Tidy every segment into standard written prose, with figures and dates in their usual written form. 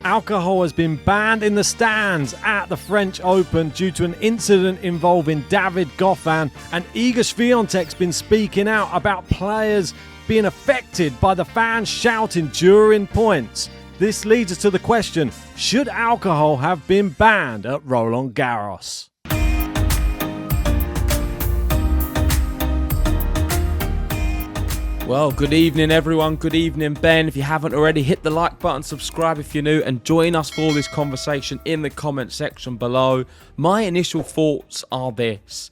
Alcohol has been banned in the stands at the French Open due to an incident involving David Goffin, and Iga Swiatek's been speaking out about players being affected by the fans shouting during points. This leads us to the question, should alcohol have been banned at Roland Garros? Well, good evening everyone, good evening Ben. If you haven't already, hit the like button, subscribe if you're new, and join us for this conversation in the comment section below. My initial thoughts are this.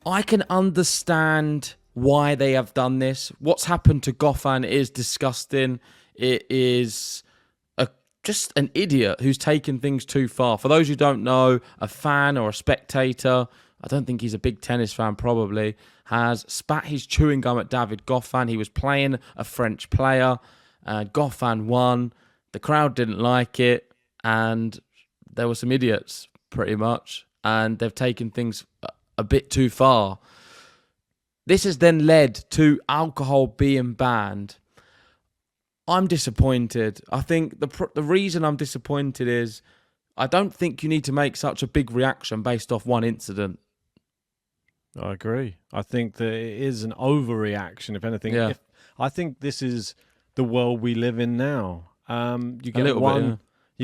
I can understand why they have done this. What's happened to Goffin is disgusting. It is just an idiot who's taken things too far. For those who don't know, a fan or a spectator, I don't think he's a big tennis fan probably, has spat his chewing gum at David Goffin. He was playing a French player, and Goffin won. The crowd didn't like it, and there were some idiots, pretty much, and they've taken things a bit too far. This has then led to alcohol being banned. I'm disappointed. I think the reason I'm disappointed is I don't think you need to make such a big reaction based off one incident. I agree. I think that it is an overreaction, if anything. Yeah. I think this is the world we live in now. You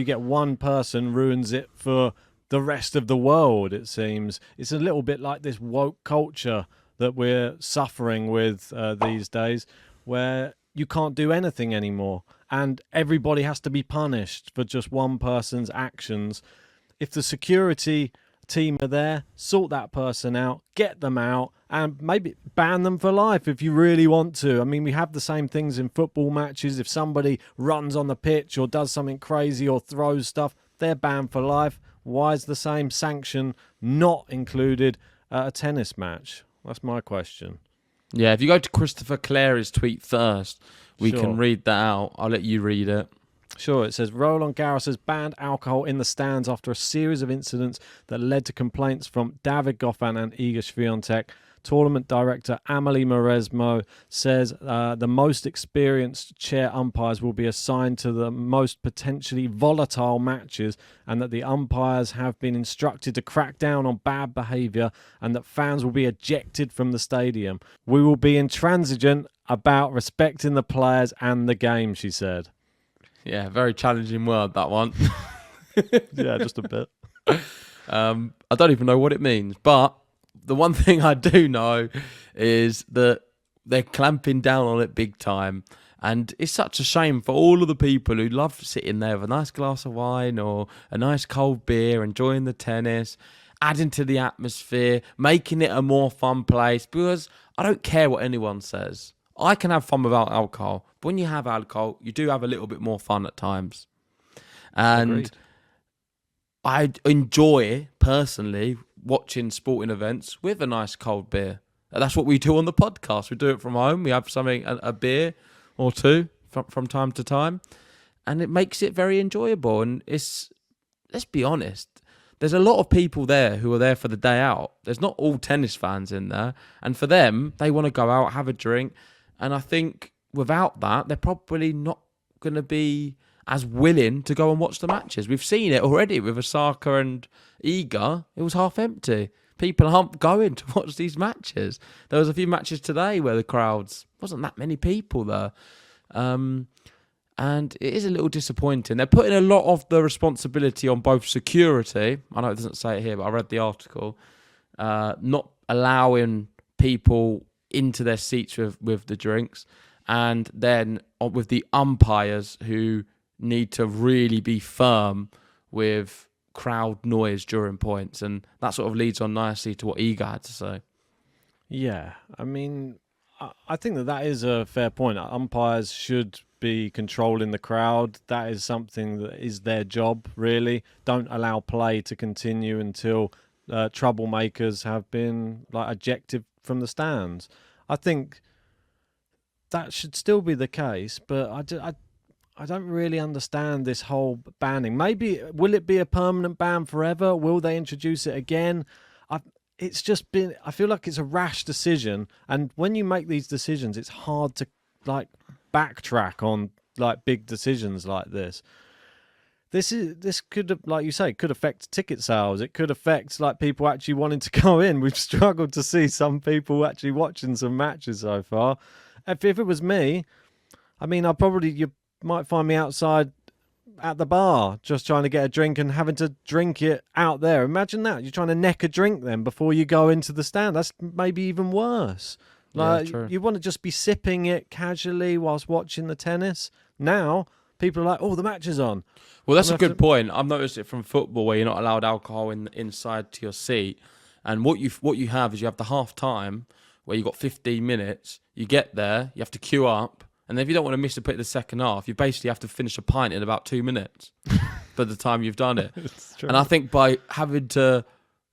get one person ruins it for the rest of the world, it seems. It's a little bit like this woke culture that we're suffering with these days, where you can't do anything anymore and everybody has to be punished for just one person's actions. If the security team are there, sort that person out, get them out, and maybe ban them for life if you really want to. I mean, we have the same things in football matches. If somebody runs on the pitch or does something crazy or throws stuff, they're banned for life. Why is the same sanction not included at a tennis match? That's my question. Yeah, if you go to Christopher Clary's tweet first, we Sure. can read that out. I'll let you read it. Sure, it says Roland Garros has banned alcohol in the stands after a series of incidents that led to complaints from David Goffin and Iga Swiatek. Tournament director Amelie Mauresmo says the most experienced chair umpires will be assigned to the most potentially volatile matches, and that the umpires have been instructed to crack down on bad behaviour, and that fans will be ejected from the stadium. We will be intransigent about respecting the players and the game, she said. Yeah, very challenging word, that one. Yeah, just a bit. I don't even know what it means, but the one thing I do know is that they're clamping down on it big time. And it's such a shame for all of the people who love sitting there with a nice glass of wine or a nice cold beer, enjoying the tennis, adding to the atmosphere, making it a more fun place, because I don't care what anyone says. I can have fun without alcohol, but when you have alcohol, you do have a little bit more fun at times. And Agreed. I enjoy, personally, watching sporting events with a nice cold beer. That's what we do on the podcast. We do it from home. We have something, a beer or two from time to time, and it makes it very enjoyable. And let's be honest, there's a lot of people there who are there for the day out. There's not all tennis fans in there, and for them, they want to go out, have a drink. And I think without that, they're probably not going to be as willing to go and watch the matches. We've seen it already with Osaka and Iga. It was half empty. People aren't going to watch these matches. There was a few matches today where the crowds wasn't that many people there. And it is a little disappointing. They're putting a lot of the responsibility on both security. I know it doesn't say it here, but I read the article. Not allowing people into their seats with the drinks, and then with the umpires who need to really be firm with crowd noise during points, and that sort of leads on nicely to what Iga had to say. Yeah, I mean, I think that is a fair point. Umpires should be controlling the crowd. That is something that is their job, really. Don't allow play to continue until troublemakers have been ejected from the stands. I think that should still be the case, but I don't really understand this whole banning. Maybe, will it be a permanent ban forever? Will they introduce it again? It's just been, I feel like it's a rash decision. And when you make these decisions, it's hard to backtrack on big decisions like this. this could have, like you say, could affect ticket sales. It could affect like people actually wanting to go in. We've struggled to see some people actually watching some matches so far. If it was me, I mean, you might find me outside at the bar just trying to get a drink and having to drink it out there. Imagine that. You're trying to neck a drink then before you go into the stand. That's maybe even worse. Like, you want to just be sipping it casually whilst watching the tennis. Now, people are like, oh, the match is on. Well, that's a good point. I've noticed it from football where you're not allowed alcohol inside to your seat. And what you have is you have the half time where you've got 15 minutes. You get there, you have to queue up. And then if you don't want to miss a bit of the second half, you basically have to finish a pint in about 2 minutes by the time you've done it. And I think by having to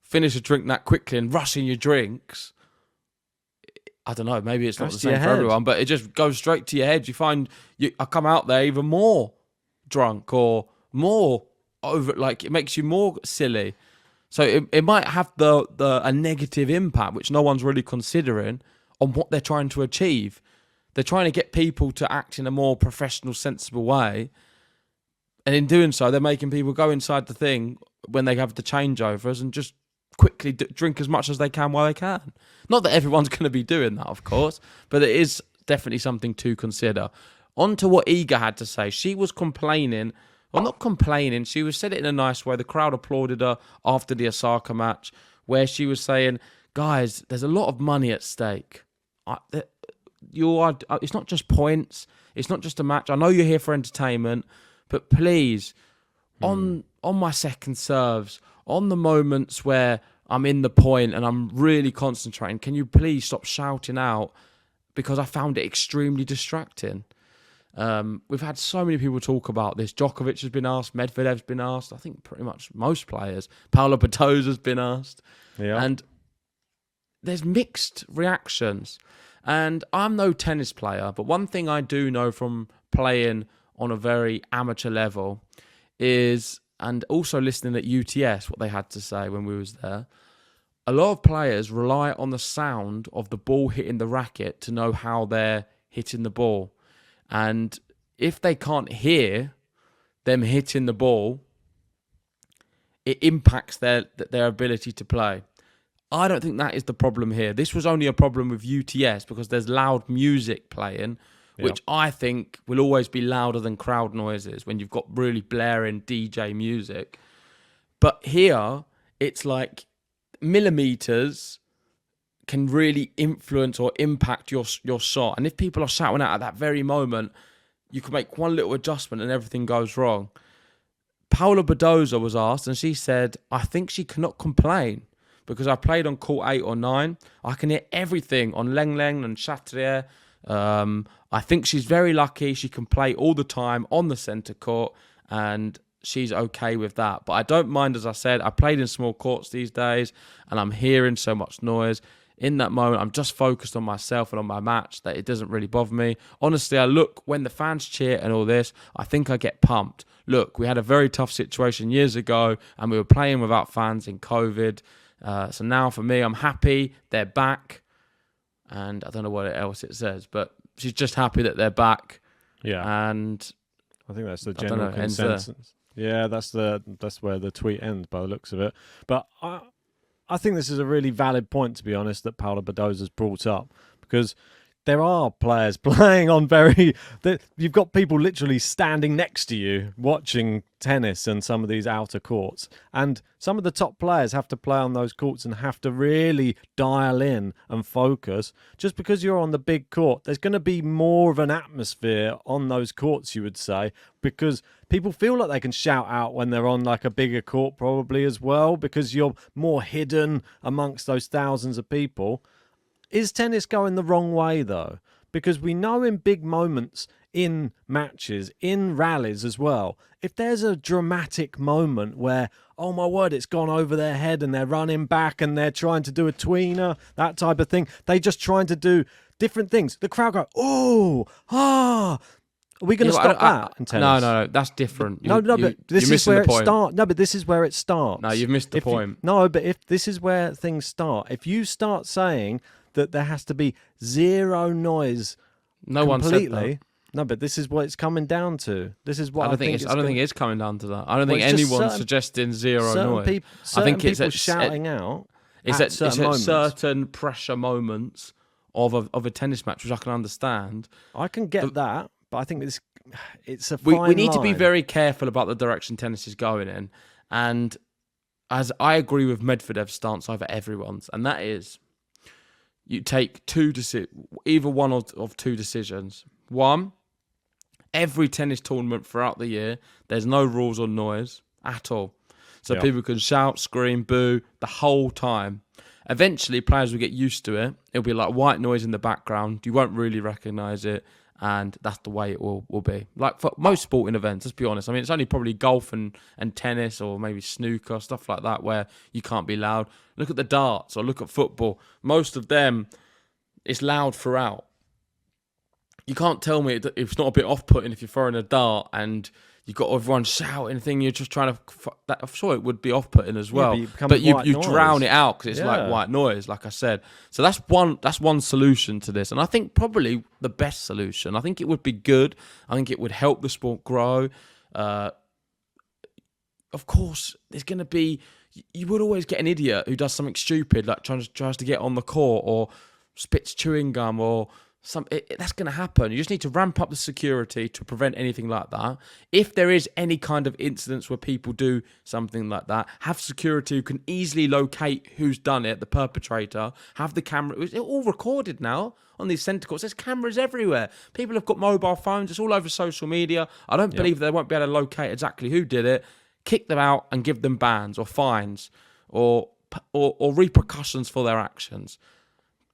finish a drink that quickly and rushing your drinks, I don't know, maybe it's not the same for everyone, but it just goes straight to your head. You find I come out there even more drunk or more over, like it makes you more silly. So it might have a negative impact, which no one's really considering, on what they're trying to achieve. They're trying to get people to act in a more professional, sensible way. And in doing so, they're making people go inside the thing when they have the changeovers and just quickly drink as much as they can while they can. Not that everyone's going to be doing that, of course, but it is definitely something to consider. On to what Iga had to say. She was complaining, well, not complaining, she said it in a nice way. The crowd applauded her after the Osaka match, where she was saying, guys, there's a lot of money at stake. It's not just points. It's not just a match. I know you're here for entertainment, but please, on my second serves, on the moments where I'm in the point and I'm really concentrating, can you please stop shouting out? Because I found it extremely distracting. We've had so many people talk about this. Djokovic has been asked. Medvedev's been asked. I think pretty much most players. Paolo Badoza's been asked. Yeah. And there's mixed reactions. And I'm no tennis player, but one thing I do know from playing on a very amateur level is, and also listening at UTS, what they had to say when we was there, a lot of players rely on the sound of the ball hitting the racket to know how they're hitting the ball. And if they can't hear them hitting the ball, it impacts their ability to play. I don't think that is the problem here. This was only a problem with UTS because there's loud music playing, which I think will always be louder than crowd noises when you've got really blaring DJ music. But here, it's like millimeters can really influence or impact your shot. And if people are shouting out at that very moment, you can make one little adjustment and everything goes wrong. Paula Badoza was asked, and she said, I think she cannot complain because I played on court 8 or 9. I can hear everything on Leng Leng and Chatrier. I think she's very lucky. She can play all the time on the centre court, and she's okay with that. But I don't mind, as I said, I played in small courts these days, and I'm hearing so much noise. In that moment, I'm just focused on myself and on my match that it doesn't really bother me. Honestly, I look, when the fans cheer and all this, I think I get pumped. Look, we had a very tough situation years ago, and we were playing without fans in COVID. So now for me, I'm happy they're back. And I don't know what else it says, but she's just happy that they're back. Yeah. And I think that's the general consensus. Yeah, that's where the tweet ends by the looks of it. But I think this is a really valid point, to be honest, that Paula Badoza's brought up, because there are players playing on you've got people literally standing next to you watching tennis and some of these outer courts. And some of the top players have to play on those courts and have to really dial in and focus. Just because you're on the big court, there's going to be more of an atmosphere on those courts, you would say, because people feel like they can shout out when they're on like a bigger court probably as well, because you're more hidden amongst those thousands of people. Is tennis going the wrong way, though? Because we know in big moments, in matches, in rallies as well, if there's a dramatic moment where, oh my word, it's gone over their head and they're running back and they're trying to do a tweener, that type of thing, they just trying to do different things. The crowd go, oh, ah. Are we going to stop that in tennis? No, that's different. But this is where it starts. No, but this is where it starts. No, you've missed the point. But if this is where things start, if you start saying that there has to be zero noise completely, No, but this is what it's coming down to. This is what I think it's coming down to that. I don't think anyone's suggesting zero noise. I think it's shouting out. It's at certain pressure moments of a tennis match, which I can understand. I can get that, but I think it's a fine we need line. to be very careful about the direction tennis is going in. And as I agree with Medvedev's stance over everyone's, and that is you take either one of two decisions. One, every tennis tournament throughout the year, there's no rules on noise at all. So people can shout, scream, boo the whole time. Eventually, players will get used to it. It'll be like white noise in the background. You won't really recognise it. And that's the way it will be. Like for most sporting events, let's be honest. I mean, it's only probably golf and tennis or maybe snooker, stuff like that, where you can't be loud. Look at the darts or look at football. Most of them, it's loud throughout. You can't tell me it's not a bit off-putting if you're throwing a dart and you've got everyone shouting thing. You're just trying to. I'm sure it would be off-putting as well, but you drown it out because it's like white noise, like I said. So that's one solution to this, and I think probably the best solution. I think it would be good. I think it would help the sport grow. Of course, there's going to be. You would always get an idiot who does something stupid, like tries to get on the court or spits chewing gum or. That's going to happen. You just need to ramp up the security to prevent anything like that. If there is any kind of incidents where people do something like that, have security who can easily locate who's done it, the perpetrator, have the camera. It's all recorded now on these centre courts. There's cameras everywhere. People have got mobile phones. It's all over social media. I don't believe they won't be able to locate exactly who did it. Kick them out and give them bans or fines or repercussions for their actions.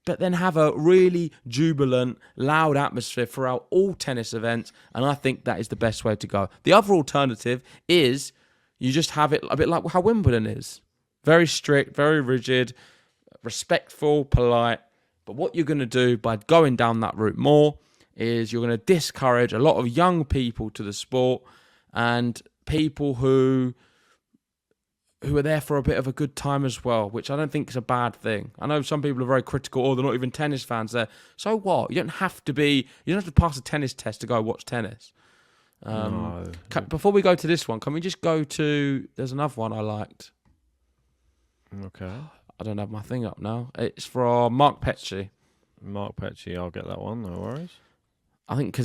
But then have a really jubilant, loud atmosphere throughout all tennis events, and I think that is the best way to go. The other alternative is you just have it a bit like how Wimbledon is. Very strict, very rigid, respectful, polite. But what you're going to do by going down that route more is you're going to discourage a lot of young people to the sport and people who are there for a bit of a good time as well, which I don't think is a bad thing. I know some people are very critical, or they're not even tennis fans there. So what? You don't have to pass a tennis test to go watch tennis. No. Before we go to this one, can we just go to, there's another one I liked. Okay. I don't have my thing up now. It's from Mark Petchey. Mark Petchey, I'll get that one, no worries. I think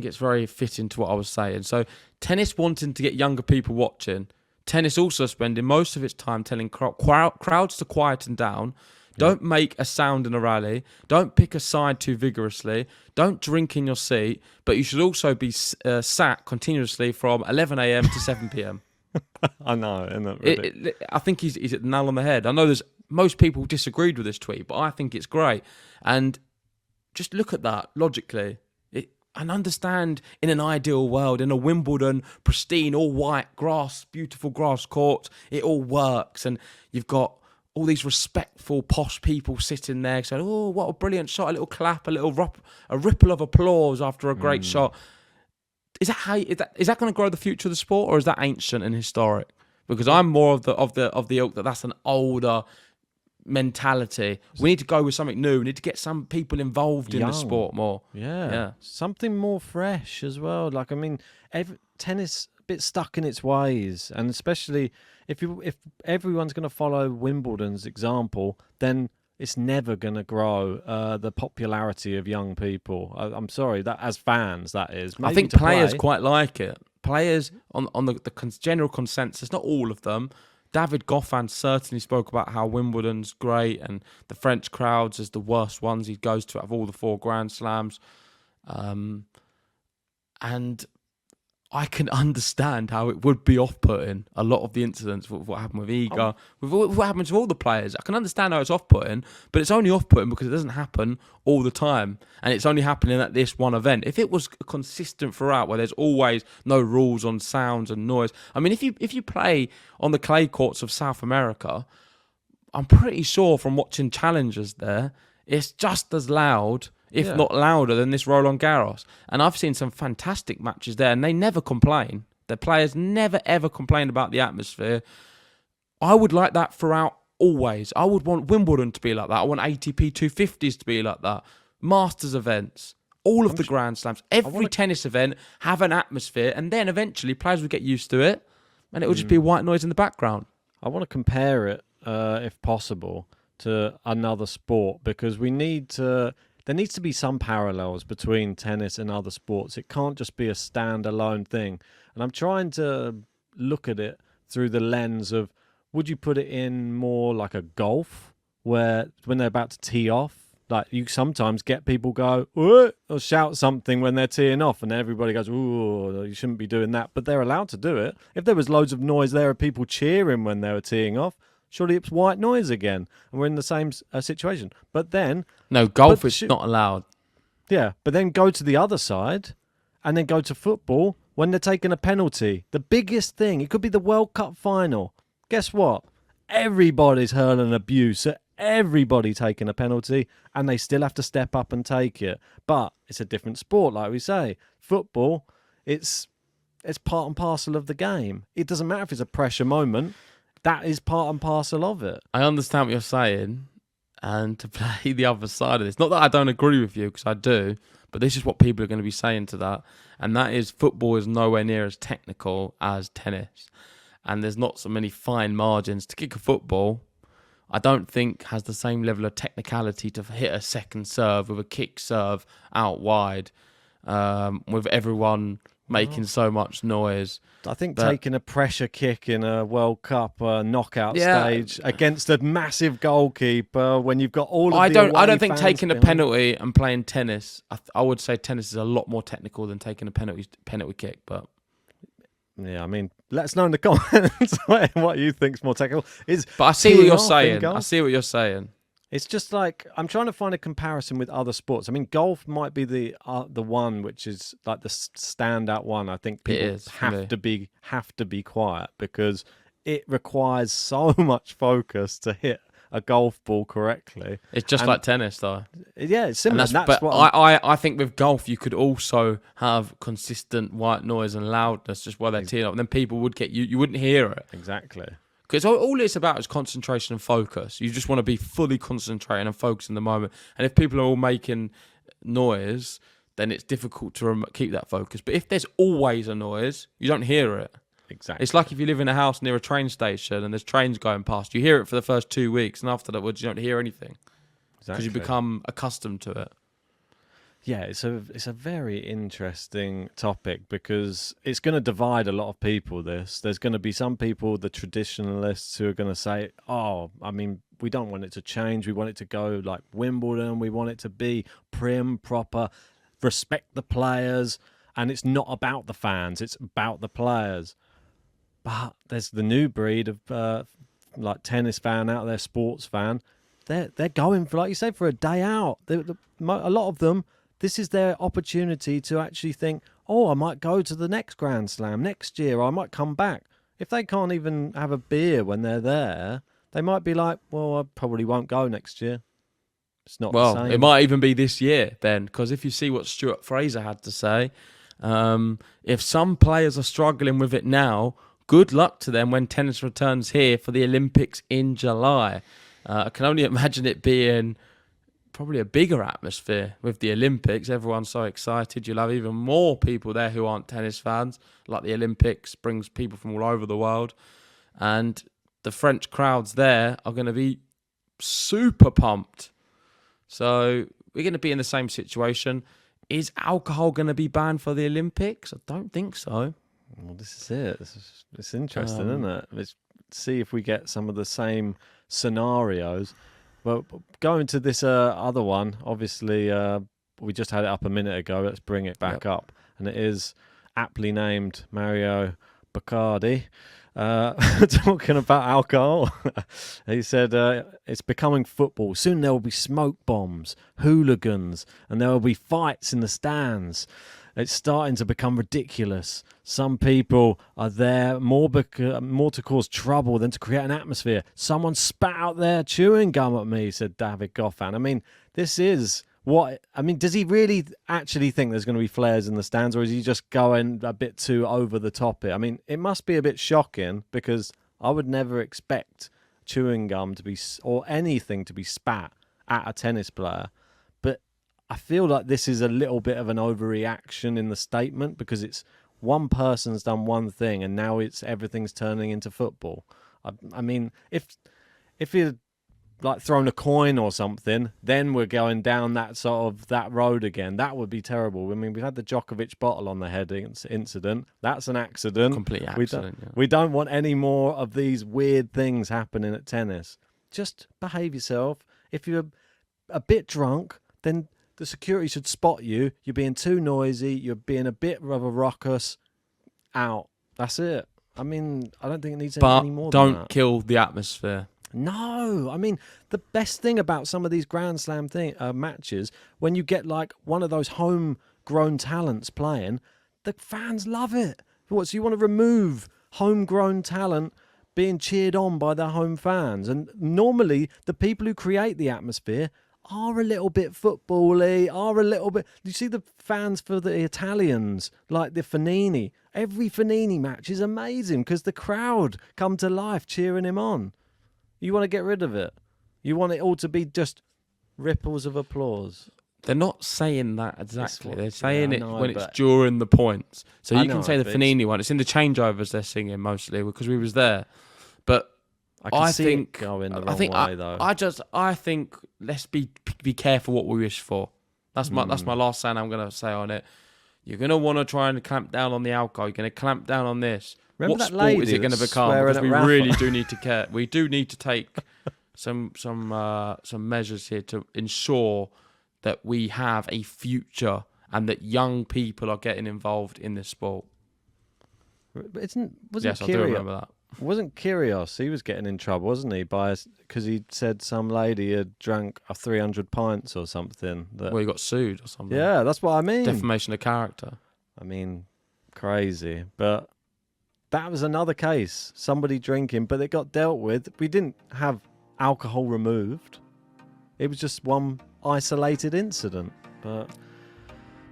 it's very fitting to what I was saying. So tennis wanting to get younger people watching, tennis also spending most of its time telling crowds to quieten down. Don't make a sound in a rally. Don't pick a side too vigorously. Don't drink in your seat. But you should also be sat continuously from 11 a.m. to 7 p.m. I know, isn't that ridiculous? I think he's at the nail on the head. I know most people disagreed with this tweet, but I think it's great. And just look at that logically. And understand, in an ideal world, in a Wimbledon, pristine, all white grass, beautiful grass court, it all works. And you've got all these respectful, posh people sitting there saying, oh, what a brilliant shot, a little clap, a ripple of applause after a great shot. Is that going to grow the future of the sport, or is that ancient and historic? Because I'm more of the ilk that's an older mentality. We need to go with something new. We need to get some people involved in the sport more. Yeah. Something more fresh as well. Like, I mean, tennis a bit stuck in its ways, and especially if everyone's going to follow Wimbledon's example, then it's never going to grow the popularity of young people. I'm sorry, that as fans, that is. I think players quite like it. Players on the general consensus, not all of them. David Goffin certainly spoke about how Wimbledon's great and the French crowds is the worst ones he goes to out of all the 4 Grand Slams. And I can understand how it would be off-putting, a lot of the incidents with what happened with Iga, with what happens to all the players. I can understand how it's off-putting, but it's only off-putting because it doesn't happen all the time. And it's only happening at this one event. If it was consistent throughout, where there's always no rules on sounds and noise. I mean, if you play on the clay courts of South America, I'm pretty sure from watching challengers there, it's just as loud, if not louder, than this Roland Garros. And I've seen some fantastic matches there, and they never complain. The players never, ever complain about the atmosphere. I would like that throughout always. I would want Wimbledon to be like that. I want ATP 250s to be like that. Masters events. All of the Grand Slams, every tennis event have an atmosphere, and then eventually players will get used to it, and it will just be white noise in the background. I want to compare it, if possible, to another sport, because there needs to be some parallels between tennis and other sports. It can't just be a standalone thing. And I'm trying to look at it through the lens of, would you put it in more like a golf, where when they're about to tee off, like you sometimes get people go, "What?" or shout something when they're teeing off, and everybody goes, "Ooh, you shouldn't be doing that." But they're allowed to do it. If there was loads of noise there of people cheering when they were teeing off, surely it's white noise again, and we're in the same situation. But then... No, golf is not allowed. Yeah, but then go to the other side, and then go to football when they're taking a penalty. The biggest thing, it could be the World Cup final. Guess what? Everybody's hurling abuse at everybody taking a penalty, and they still have to step up and take it. But it's a different sport, like we say. Football, it's part and parcel of the game. It doesn't matter if it's a pressure moment. That is part and parcel of it. I understand what you're saying, and to play the other side of this, not that I don't agree with you, because I do, but this is what people are going to be saying to that, and that is football is nowhere near as technical as tennis, and there's not so many fine margins. To kick a football, I don't think has the same level of technicality to hit a second serve with a kick serve out wide, with everyone making so much noise. I think taking a pressure kick in a World Cup knockout stage against a massive goalkeeper when you've got all of I don't think fans taking a penalty and playing tennis, I would say tennis is a lot more technical than taking a penalty kick, but... Yeah, I mean, let us know in the comments what you think's more technical. But I see what you're saying. I see what you're saying. It's just like, I'm trying to find a comparison with other sports. I mean, golf might be the one which is like the standout one. I think people have to be quiet, because it requires so much focus to hit a golf ball correctly. It's just like tennis, though. Yeah, it's similar. I think with golf, you could also have consistent white noise and loudness just while they're teeing up. And then people would get you wouldn't hear it. Exactly. Because all it's about is concentration and focus. You just want to be fully concentrating and focused in the moment. And if people are all making noise, then it's difficult to keep that focus. But if there's always a noise, you don't hear it. Exactly. It's like if you live in a house near a train station and there's trains going past, you hear it for the first 2 weeks, and after that, you don't hear anything. Because you become accustomed to it. Yeah, it's a very interesting topic, because it's going to divide a lot of people, this. There's going to be some people, the traditionalists, who are going to say, oh, I mean, we don't want it to change. We want it to go like Wimbledon. We want it to be prim, proper, respect the players. And it's not about the fans. It's about the players. But there's the new breed of like tennis fan out there, sports fan. They're going for, like you say, for a day out. A lot of them, this is their opportunity to actually think, oh, I might go to the next Grand Slam next year, or I might come back. If they can't even have a beer when they're there, they might be like, well, I probably won't go next year. It's not the same. It might even be this year then, because if you see what Stuart Fraser had to say, if some players are struggling with it now, good luck to them when tennis returns here for the Olympics in July. I can only imagine it being probably a bigger atmosphere with the Olympics. Everyone's so excited. You'll have even more people there who aren't tennis fans. Like the Olympics brings people from all over the world. And the French crowds there are going to be super pumped. So we're going to be in the same situation. Is alcohol going to be banned for the Olympics? I don't think so. Well, this is it. It's interesting, isn't it? Let's see if we get some of the same scenarios. Well, going to this other one, obviously, we just had it up a minute ago. Let's bring it back up. And it is aptly named Mario Bacardi. Talking about alcohol. He said, it's becoming football. Soon there will be smoke bombs, hooligans, and there will be fights in the stands. It's starting to become ridiculous. Some people are there more to cause trouble than to create an atmosphere. Someone spat out their chewing gum at me, said David Goffin. I mean, this is what... I mean, does he really actually think there's going to be flares in the stands, or is he just going a bit too over the top it? I mean, it must be a bit shocking, because I would never expect chewing gum to be, or anything to be spat at a tennis player. But I feel like this is a little bit of an overreaction in the statement, because it's one person's done one thing and now everything's turning into football. I mean, if you'd like thrown a coin or something, then we're going down that road again. That would be terrible. I mean, we had the Djokovic bottle on the head incident. That's an accident. Complete accident. We don't want any more of these weird things happening at tennis. Just behave yourself. If you're a bit drunk, then the security should spot you. You're being too noisy. You're being a bit of a ruckus. Out. That's it. I mean, I don't think it needs any more than that. But don't kill the atmosphere. No, I mean, the best thing about some of these Grand Slam matches, when you get like one of those homegrown talents playing, the fans love it. What? So you want to remove homegrown talent being cheered on by their home fans? And normally, the people who create the atmosphere are a little bit football-y, You see the fans for the Italians, like the Fognini. Every Fognini match is amazing because the crowd come to life cheering him on. You want to get rid of it. You want it all to be just ripples of applause. They're not saying that exactly. They're saying it's during the points. So you can say the Fognini one. It's in the changeovers they're singing mostly because we was there. But I think going the wrong way though. I think let's be careful what we wish for. That's my last saying I'm going to say on it. You're going to want to try and clamp down on the alcohol. You're going to clamp down on this. Remember what that sport is it going to become? Because we really do need to care. We do need to take some measures here to ensure that we have a future and that young people are getting involved in this sport. Yes, I do remember that. Wasn't Kyrgios? He was getting in trouble, wasn't he? Because he said some lady had drank 300 pints or something. Well, he got sued or something. Yeah, that's what I mean. Defamation of character. I mean, crazy. But that was another case. Somebody drinking, but it got dealt with. We didn't have alcohol removed. It was just one isolated incident. But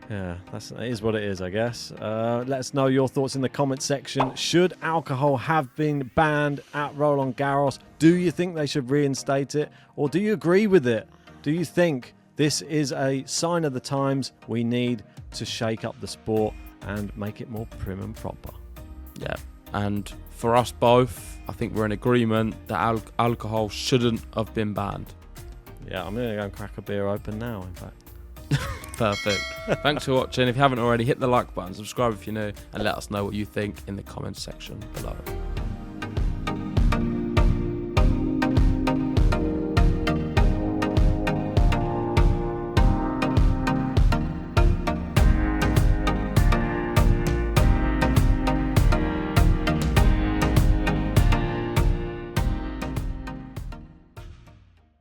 yeah, it is what it is, I guess. Let us know your thoughts in the comment section. Should alcohol have been banned at Roland Garros? Do you think they should reinstate it? Or do you agree with it? Do you think this is a sign of the times? We need to shake up the sport and make it more prim and proper. Yeah, and for us both, I think we're in agreement that alcohol shouldn't have been banned. Yeah, I'm going to go and crack a beer open now, in fact. Perfect. Thanks for watching. If you haven't already, hit the like button, subscribe if you're new, and let us know what you think in the comments section below.